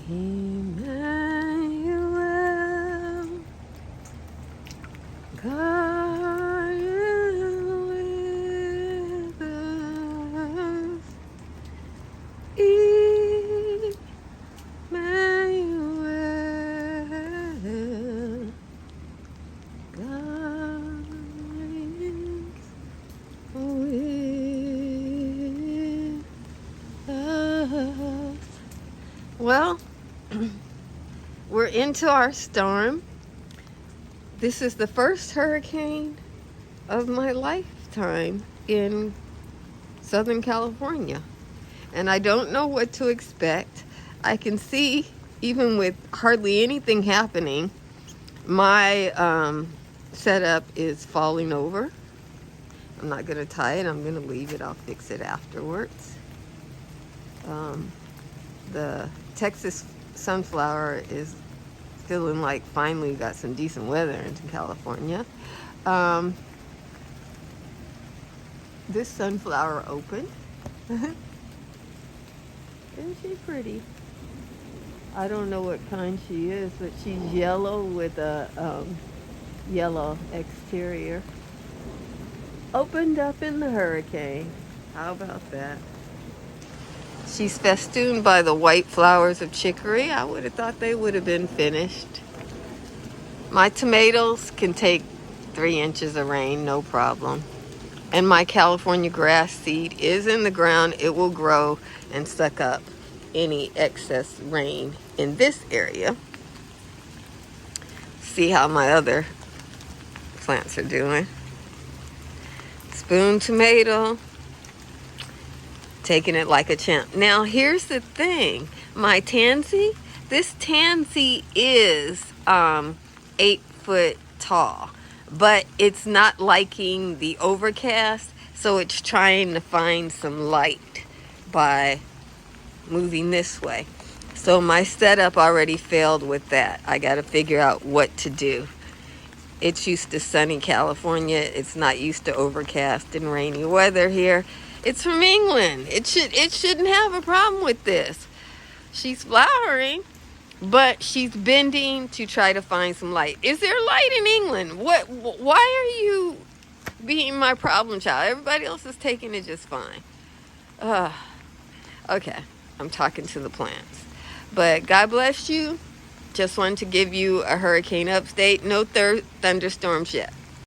Emmanuel, God is with us. Emmanuel, God is with us. Well, we're into our storm. This is the first hurricane of my lifetime in Southern California, and I don't know what to expect. I can see, even with hardly anything happening, my setup is falling over. I'm not going to tie it. I'm going to leave it. I'll fix it afterwards. The Texas sunflower is feeling like finally got some decent weather into California. This sunflower opened. Isn't she pretty? I don't know what kind she is, but she's yellow with a yellow exterior. Opened up in the hurricane. How about that? She's festooned by the white flowers of chicory. I would have thought they would have been finished. My tomatoes can take 3 inches of rain, no problem. And my California grass seed is in the ground. It will grow and suck up any excess rain in this area. See how my other plants are doing. Spoon tomato, taking it like a champ. Now here's the thing, my tansy, this tansy is 8 foot tall, but it's not liking the overcast, so it's trying to find some light by moving this way. So my setup already failed with that. I got to figure out what to do. It's used to sunny California. It's not used to overcast and rainy weather here. It's from England. It shouldn't have a problem with this. She's flowering, but she's bending to try to find some light. Is there light in England? Why are you being my problem child? Everybody else is taking it just fine. Okay, I'm talking to the plants. But God bless you. Just wanted to give you a hurricane update. No thunderstorms yet.